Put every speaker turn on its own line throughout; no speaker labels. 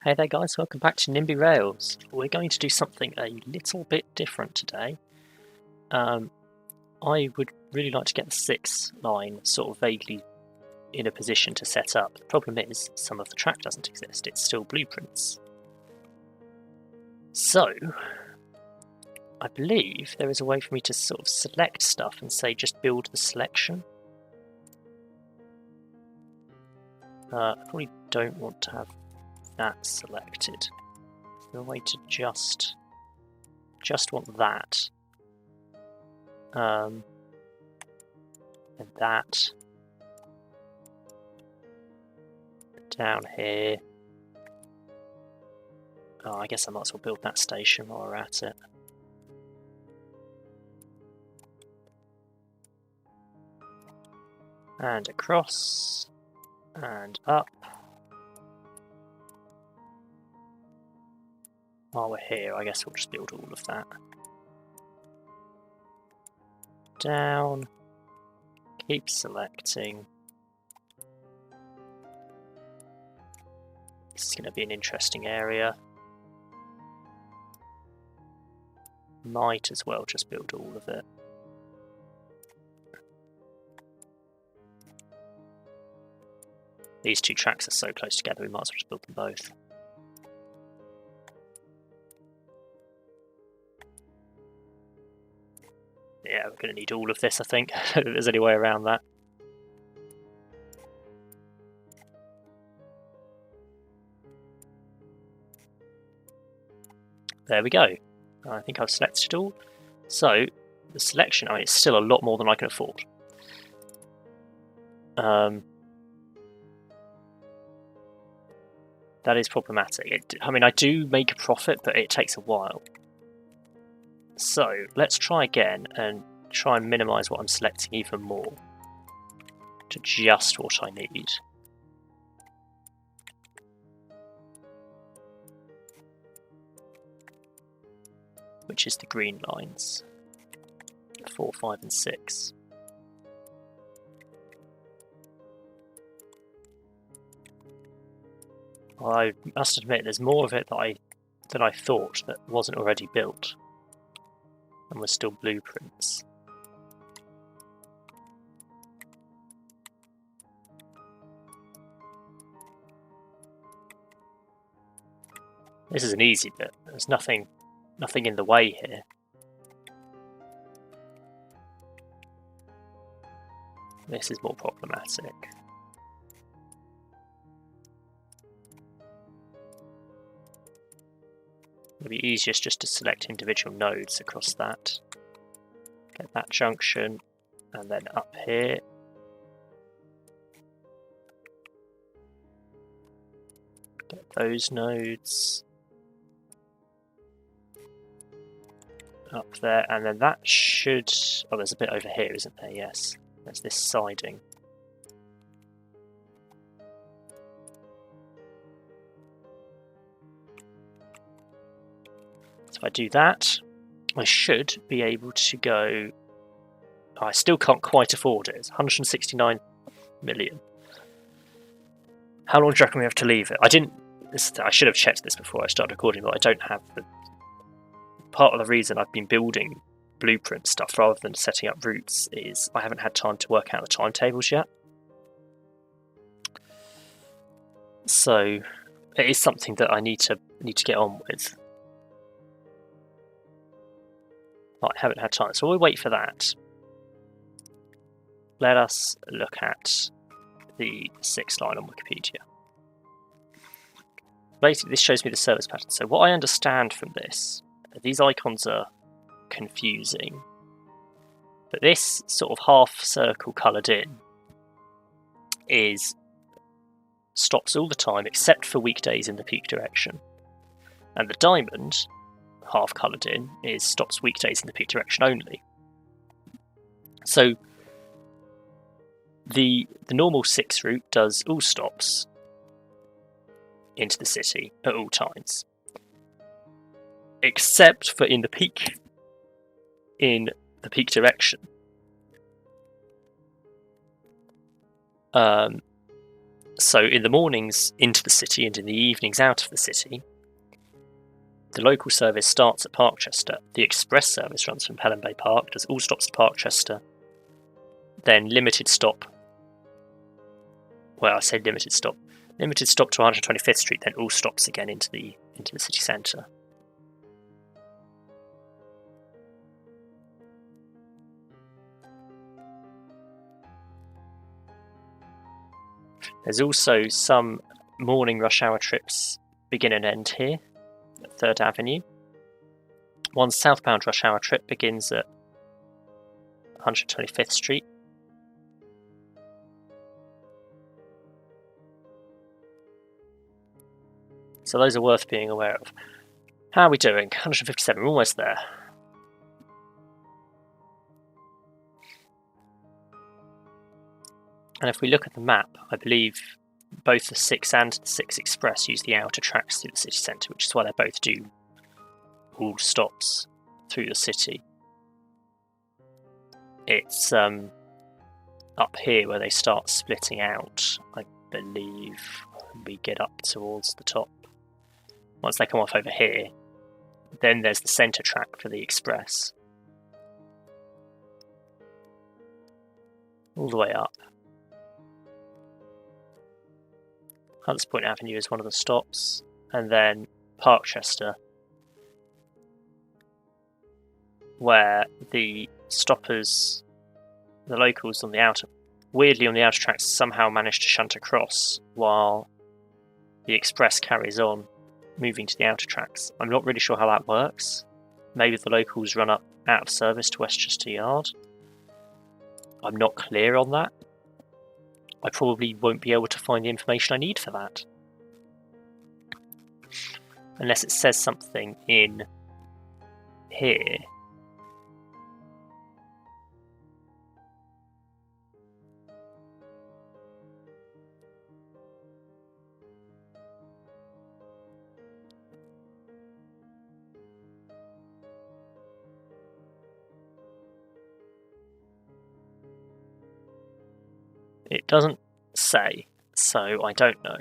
Hey there guys, welcome back to Nimby Rails. We're going to do something a little bit different today. I would really like to get the 6 line sort of vaguely in a position to set up. The problem is some of the track doesn't exist, it's still blueprints. So, I believe there is a way for me to sort of select stuff and say just build the selection. I probably don't want to have that selected. Is there a way to just want that? And that down here. Oh, I guess I might as well build that station while we're at it. And across and up. While we're here, I guess we'll just build all of that. Down. Keep selecting. This is going to be an interesting area. Might as well just build all of it. These two tracks are so close together, we might as well just build them both. Yeah, we're going to need all of this, I think. I don't think there's any way around that. There we go. I think I've selected it all. So, the selection, I mean, it's still a lot more than I can afford. That is problematic. I mean, I do make a profit, but it takes a while. So, let's try again and try and minimize what I'm selecting even more to just what I need. Which is the green lines, 4, 5 and 6. Well, I must admit there's more of it than I thought that wasn't already built and was still blueprints. This is an easy bit. There's nothing in the way here. This is more problematic. It'll be easiest just to select individual nodes across that. Get that junction, and then up here. Get those nodes. Up there, and then that should... Oh, there's a bit over here, isn't there? Yes. There's this siding. So if I do that, I should be able to go... Oh, I still can't quite afford it. It's 169 million. How long do you reckon we have to leave it? I should have checked this before I started recording, but I don't have the... Part of the reason I've been building blueprint stuff rather than setting up routes is I haven't had time to work out the timetables yet. So it is something that I need to get on with. I haven't had time, so we'll wait for that. Let us look at the 6 line on Wikipedia. Basically, this shows me the service pattern. So what I understand from this, these icons are confusing, but this sort of half circle coloured in stops all the time except for weekdays in the peak direction, and the diamond half coloured in stops weekdays in the peak direction only. So the normal 6 route does all stops into the city at all times, except for in the peak direction. So in the mornings into the city and in the evenings out of the city, the local service starts at Parkchester. The express service runs from Pelham Bay Park, does all stops to Parkchester, then limited stop. Well, I say limited stop to 125th Street, then all stops again into the city centre. There's also some morning rush hour trips begin and end here at 3rd Avenue. One southbound rush hour trip begins at 125th Street. So those are worth being aware of. How are we doing? 157, we're almost there. And if we look at the map, I believe both the 6 and the 6 Express use the outer tracks through the city centre, which is why they both do all stops through the city. It's up here where they start splitting out, I believe, when we get up towards the top. Once they come off over here, then there's the centre track for the Express. All the way up. Hunts Point Avenue is one of the stops, and then Parkchester, where the stoppers, the locals on the outer, weirdly on the outer tracks, somehow manage to shunt across while the Express carries on, moving to the outer tracks. I'm not really sure how that works. Maybe the locals run up out of service to Westchester Yard. I'm not clear on that. I probably won't be able to find the information I need for that. Unless it says something in here. It doesn't say, so I don't know.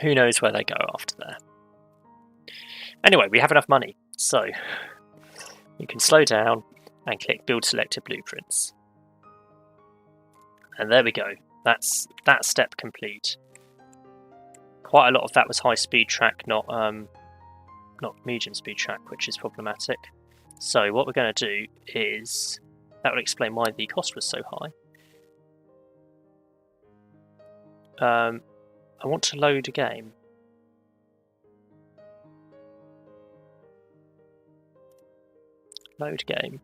Who knows where they go after there. Anyway, we have enough money, so you can slow down and click Build Selected Blueprints. And there we go. That's that step complete. Quite a lot of that was high-speed track, not medium-speed track, which is problematic. So what we're going to do is... that would explain why the cost was so high. I want to load a game. Load game.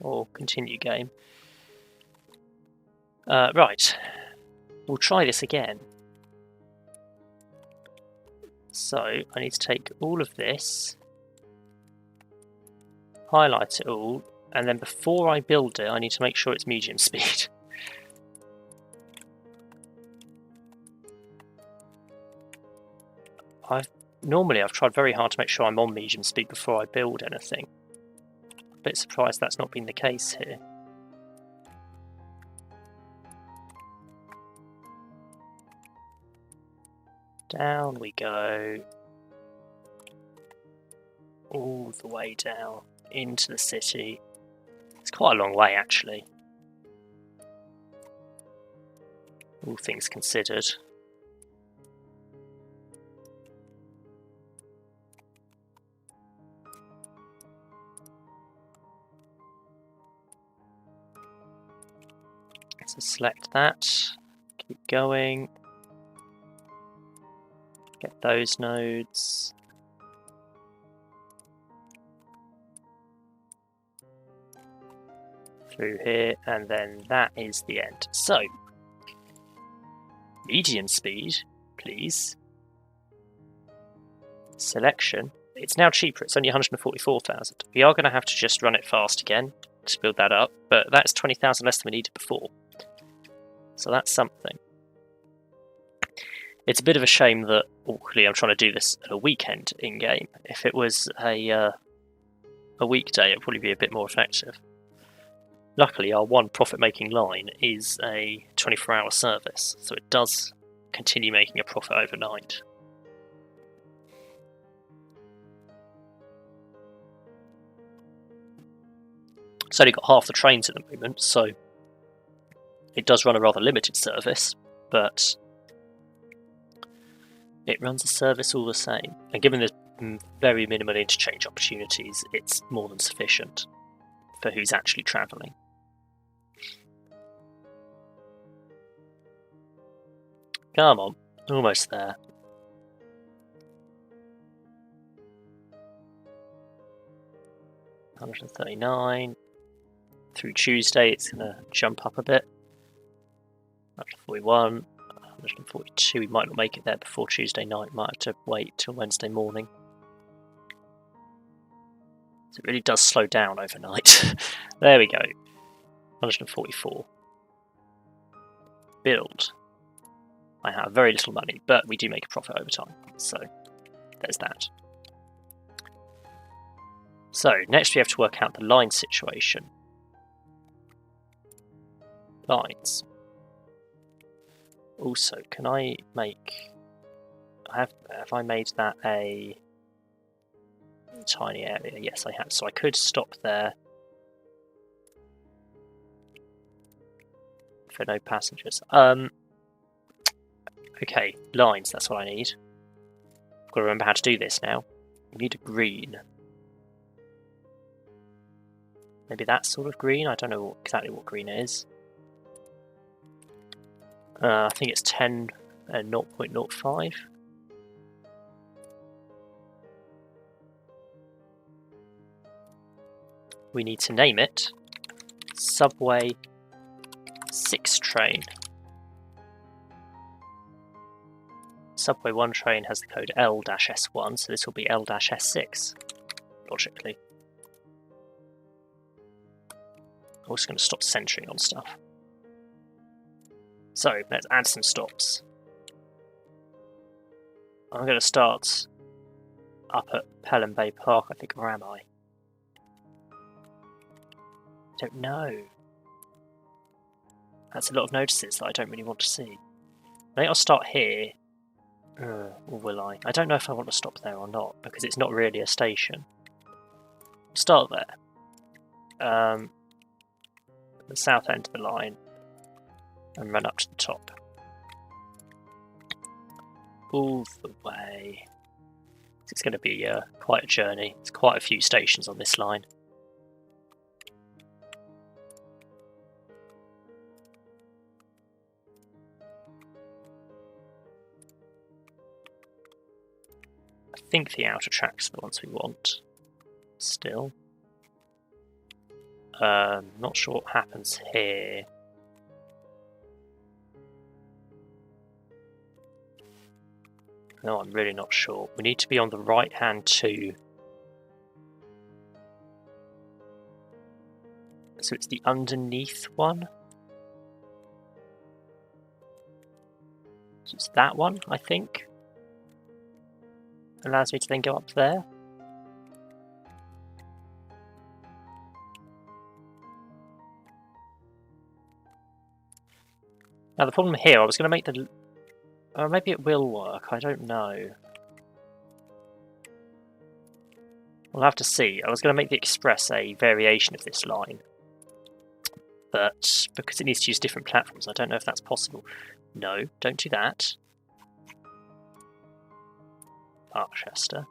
Or continue game. Right. We'll try this again. So, I need to take all of this, highlight it all, and then before I build it, I need to make sure it's medium speed. Normally I've tried very hard to make sure I'm on medium speed before I build anything. A bit surprised that's not been the case here. Down we go. All the way down into the city. It's quite a long way, actually. All things considered. So select that. Keep going. Get those nodes. Through here, and then that is the end. So, medium speed, please. Selection. It's now cheaper, it's only 144,000. We are going to have to just run it fast again to build that up, but that's 20,000 less than we needed before. So that's something. It's a bit of a shame that, awkwardly, I'm trying to do this at a weekend in-game. If it was a weekday, it would probably be a bit more effective. Luckily, our one profit-making line is a 24-hour service, so it does continue making a profit overnight. It's only got half the trains at the moment, so it does run a rather limited service, but it runs a service all the same. And given the very minimal interchange opportunities, it's more than sufficient for who's actually travelling. Come on, almost there. $139. Through Tuesday, it's going to jump up a bit. 141, 142. We might not make it there before Tuesday night. Might have to wait till Wednesday morning. So it really does slow down overnight. There we go. 144. Build. I have very little money, but we do make a profit over time. So there's that. So next we have to work out the line situation. Lines. Also, can I make... Have I made that a tiny area? Yes, I have. So I could stop there for no passengers. Okay, lines, that's what I need. I've got to remember how to do this now. We need a green. Maybe that sort of green? I don't know exactly what green it is. I think it's 10 and 0.05. We need to name it Subway 6 train. Subway 1 train has the code L-S1, so this will be L-S6, logically. I'm also going to stop centering on stuff. So, let's add some stops. I'm going to start up at Pelham Bay Park, I think, or am I? I don't know. That's a lot of notices that I don't really want to see. I think I'll start here. Or will I? I don't know if I want to stop there or not, because it's not really a station. I'll start there. The south end of the line. And run up to the top. All the way. It's going to be quite a journey. There's quite a few stations on this line. I think the outer tracks are the ones we want. Still. Not sure what happens here. No, I'm really not sure. We need to be on the right hand too. So it's the underneath one. So it's that one, I think. Allows me to then go up there. Now the problem here, I was going to make the... maybe it will work, I don't know. We'll have to see. I was going to make the Express a variation of this line. But because it needs to use different platforms, I don't know if that's possible. No, don't do that. Barchester.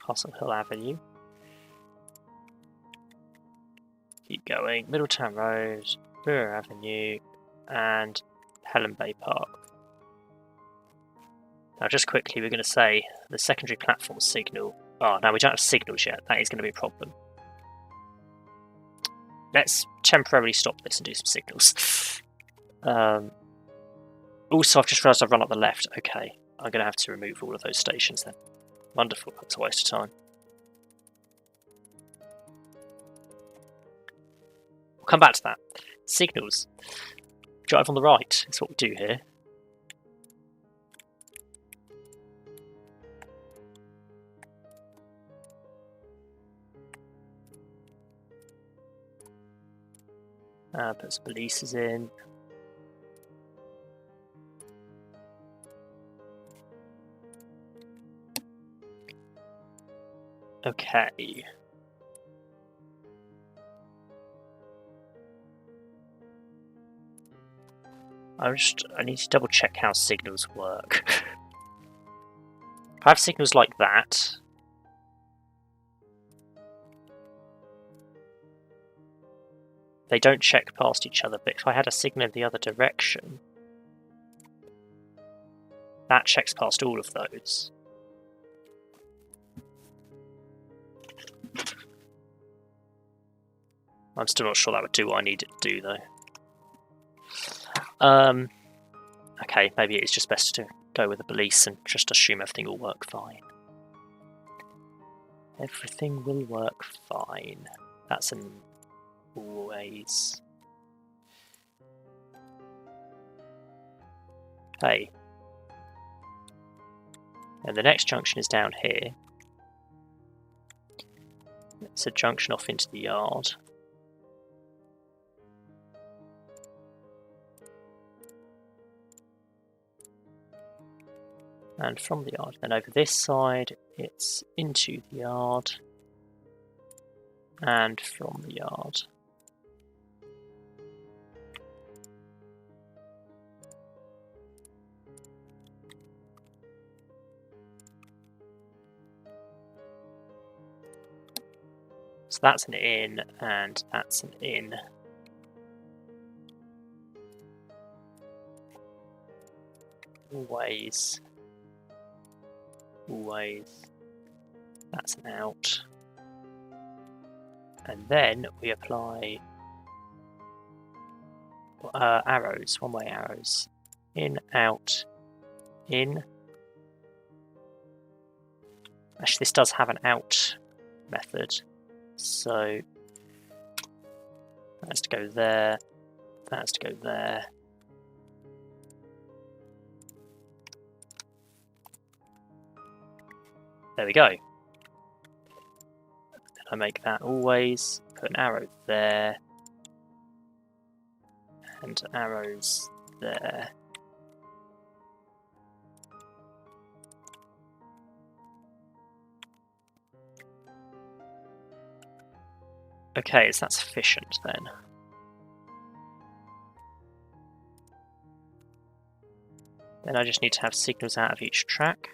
Castle Hill Avenue. Keep going. Middletown Road, Brewer Avenue, and Pelham Bay Park. Now just quickly, we're going to say the secondary platform signal. Oh, now we don't have signals yet. That is going to be a problem. Let's temporarily stop this and do some signals. Also, I've just realised I've run up the left. Okay, I'm going to have to remove all of those stations then. Wonderful, that's a waste of time. We'll come back to that. Signals. Drive on the right, that's what we do here. Put some releases in. Okay. I need to double check how signals work. If I have signals like that, they don't check past each other, but if I had a signal in the other direction, that checks past all of those. I'm still not sure that would do what I need it to do, though. Okay, maybe it's just best to go with the police and just assume everything will work fine. Everything will work fine. That's an always. Hey. And the next junction is down here. It's a junction off into the yard. And from the yard, then over this side, it's into the yard, and from the yard. So that's an in, and that's an in. Always. That's an out. And then we apply arrows, one-way arrows. In, out, in. Actually, this does have an out method. So that has to go there, that has to go there. There we go. Then I make that always, put an arrow there, and arrows there. Okay, is that sufficient then? Then I just need to have signals out of each track.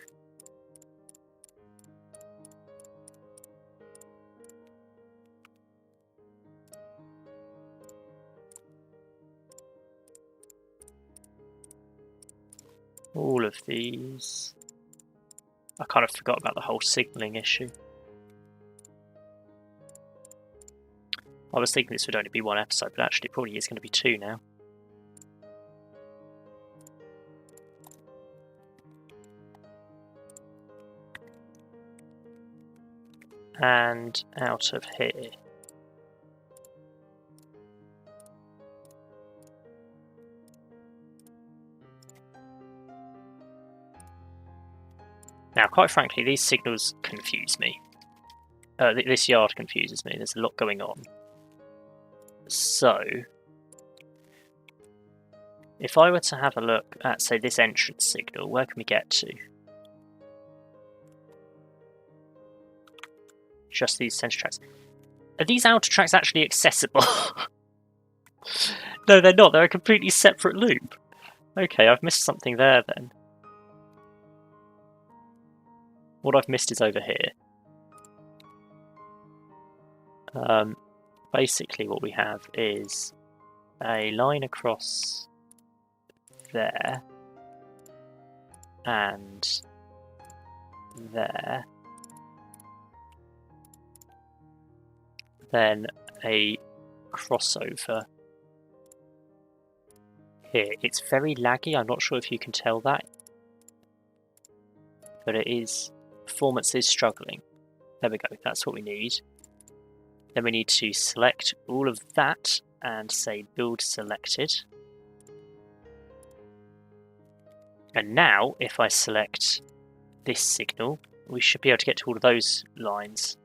All of these. I kind of forgot about the whole signalling issue. I was thinking this would only be one episode, but actually it probably is going to be two now. And out of here. Now, quite frankly, these signals confuse me. This yard confuses me. There's a lot going on. So, if I were to have a look at, say, this entrance signal, where can we get to? Just these centre tracks. Are these outer tracks actually accessible? No, they're not. They're a completely separate loop. Okay, I've missed something there then. What I've missed is over here. Basically what we have is a line across there and there, then a crossover here. It's very laggy, I'm not sure if you can tell that, but it is, performance is struggling. There we go, that's what we need. Then we need to select all of that and say build selected. And now, if I select this signal, we should be able to get to all of those lines.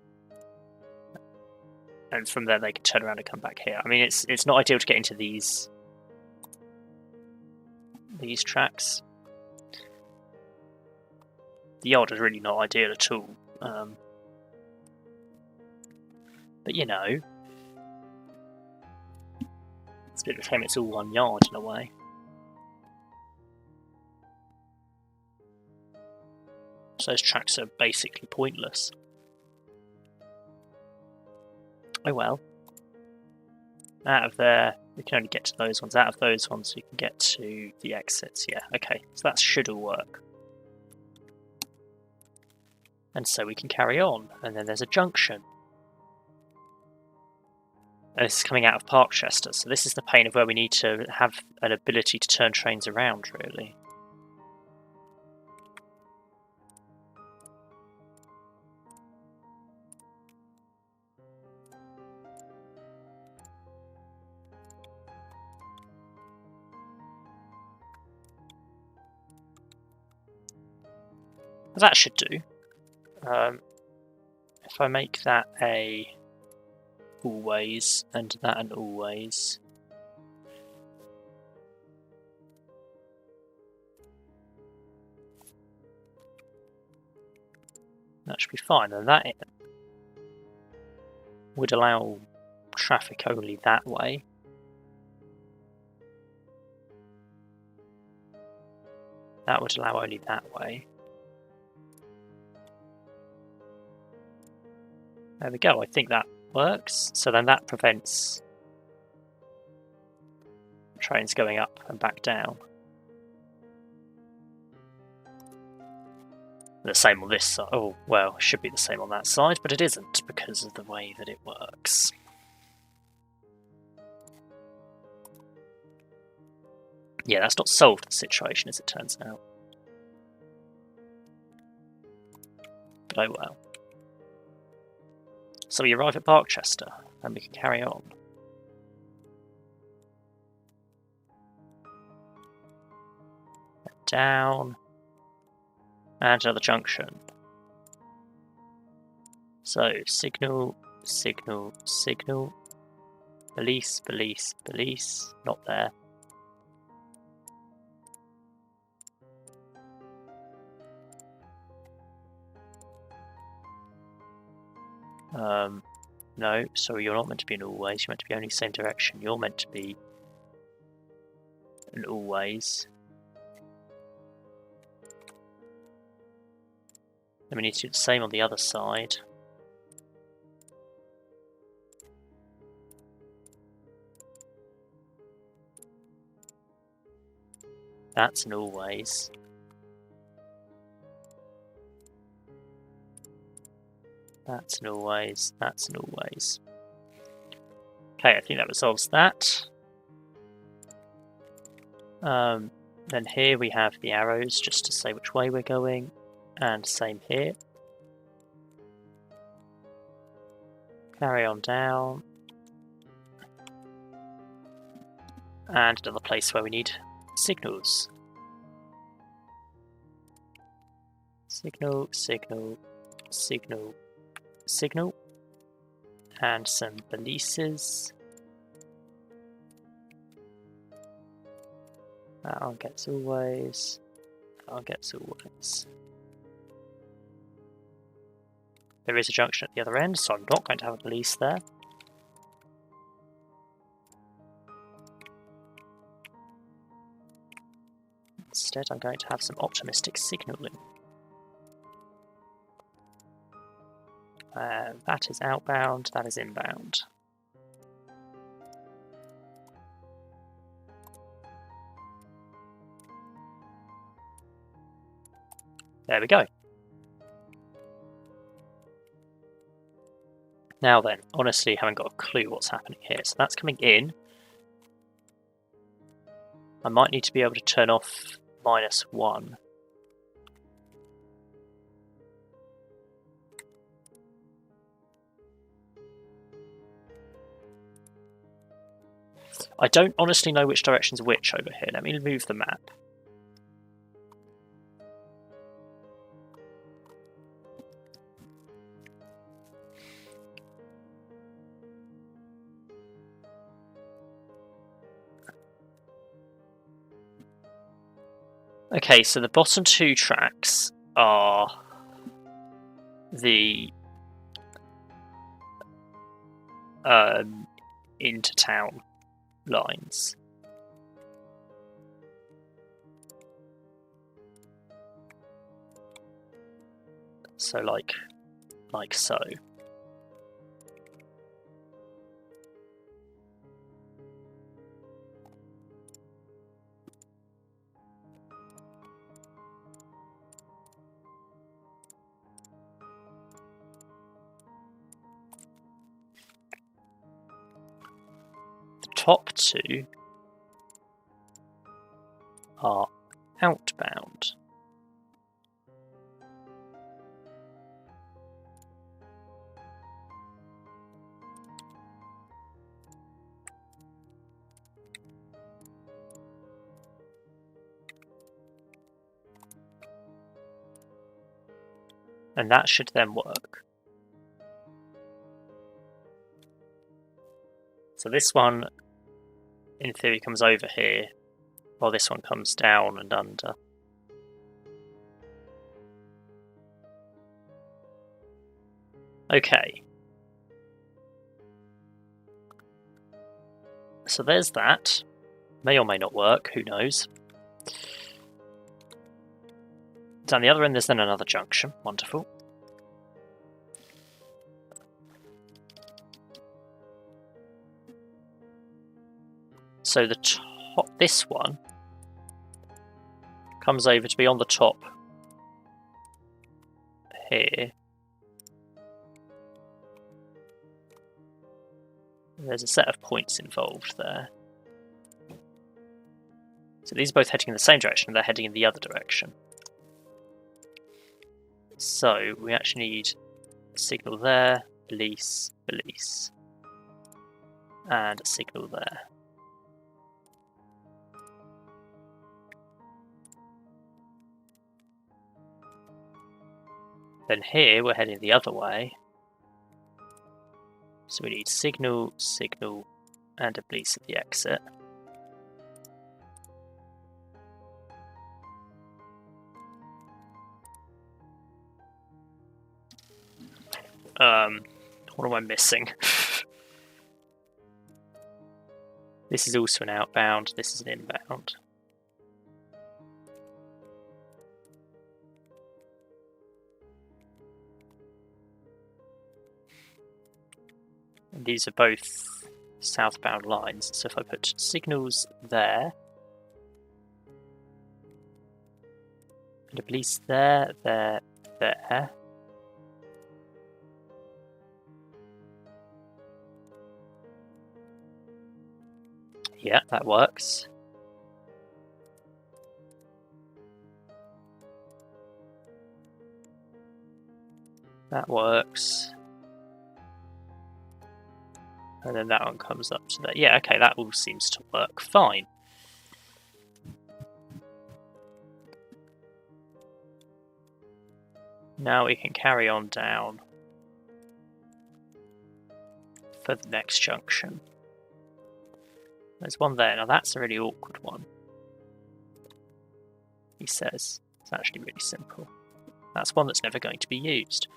and from there they can turn around and come back here. I mean, it's not ideal to get into these tracks. The yard is really not ideal at all. But you know, it's a bit of a shame it's all one yard in a way. So those tracks are basically pointless. Oh well. Out of there, we can only get to those ones. Out of those ones, we can get to the exits. Yeah, okay. So that should all work. And so we can carry on. And then there's a junction. And this is coming out of Parkchester. So this is the pain of where we need to have an ability to turn trains around, really. That should do. If I make that a always and that an always, that should be fine. And that would allow traffic only that way. That would allow only that way. There we go, I think that works. So then that prevents trains going up and back down. The same on this side. Oh, well, it should be the same on that side, but it isn't because of the way that it works. Yeah, that's not solved the situation as it turns out. But oh well. So we arrive at Parkchester, and we can carry on. Down. And another junction. So, signal, signal, signal. Police, police, police. Not there. No, sorry, you're not meant to be an always, you're meant to be only the same direction. You're meant to be an always. Then we need to do the same on the other side. That's an always. That's an always, that's an always. Okay, I think that resolves that. Then here we have the arrows just to say which way we're going, and same here. Carry on down. And another place where we need signals. Signal, signal, signal, signal, and some balises. That one gets always. That one gets always. There is a junction at the other end, so I'm not going to have a balise there. Instead, I'm going to have some optimistic signalling. That is outbound, that is inbound. There we go. Now then, honestly, haven't got a clue what's happening here. So that's coming in. I might need to be able to turn off -1. I don't honestly know which direction's which over here. Let me move the map. Okay, so the bottom two tracks are the into-town lines. So like so. The top two are outbound. And that should then work. So this one, in theory, comes over here, while this one comes down and under. Okay. So there's that. May or may not work, who knows. Down the other end there's then another junction. Wonderful. So the top, this one comes over to be on the top here. There's a set of points involved there. So these are both heading in the same direction, they're heading in the other direction. So we actually need a signal there, release, release, and a signal there. Then here we're heading the other way. So we need signal, signal, and a release at the exit. What am I missing? This is also an outbound, this is an inbound. And these are both southbound lines, so if I put signals there, and a release there, there, there. Yeah, that works. That works. And then that one comes up to there. Yeah, okay, that all seems to work fine. Now we can carry on down for the next junction. There's one there. Now that's a really awkward one. He says. It's actually really simple. That's one that's never going to be used.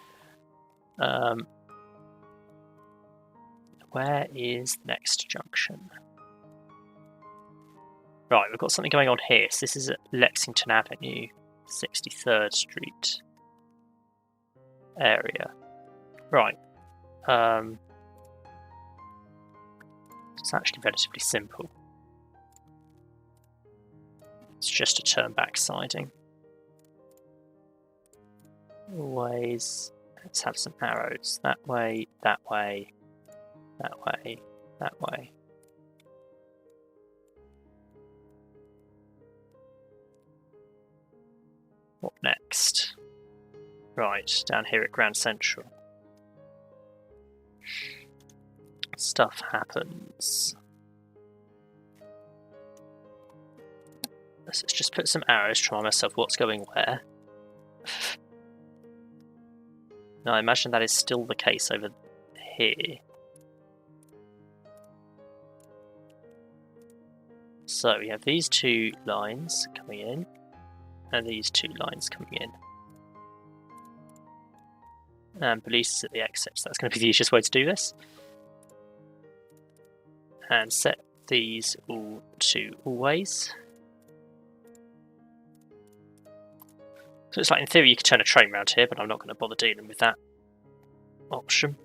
Where is the next junction? Right, we've got something going on here. So this is at Lexington Avenue, 63rd Street area. Right. It's actually relatively simple. It's just a turn back siding. Always, let's have some arrows. That way, that way, that way, that way. What next? Right, down here at Grand Central. Stuff happens. Let's just put some arrows to remind myself what's going where. Now I imagine that is still the case over here. So we have these two lines coming in. and these 2 lines coming in. And police is at the exit, so that's going to be the easiest way to do this. And set these all to always. So it's like, in theory, you could turn a train around here, but I'm not going to bother dealing with that option.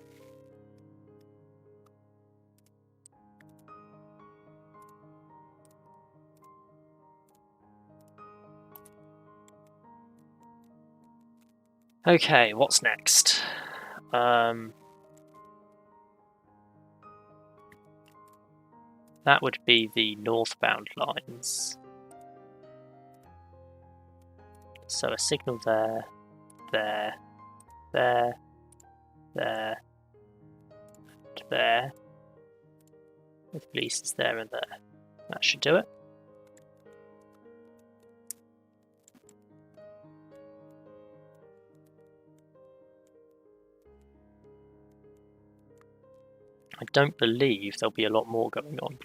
Okay, what's next? That would be the northbound lines. So a signal there, there, there, there, and there. With police there and there. That should do it. I don't believe there'll be a lot more going on.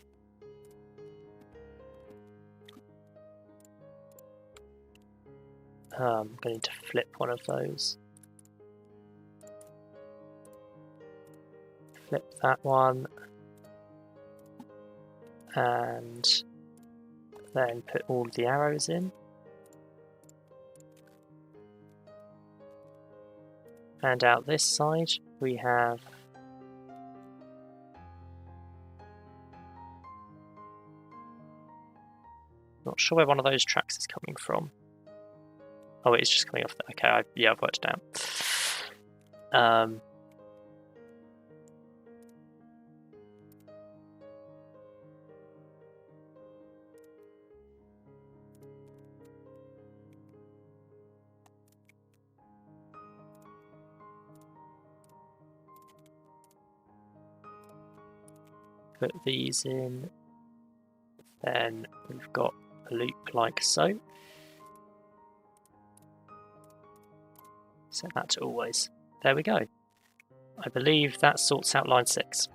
I'm going to flip one of those. Flip that one. And then put all the arrows in. And out this side we have not sure where one of those tracks is coming from. Oh, it's just coming off there. Okay, I've worked it out. Put these in. Then we've got a loop like so. Set that to always. There we go. I believe that sorts out line 6.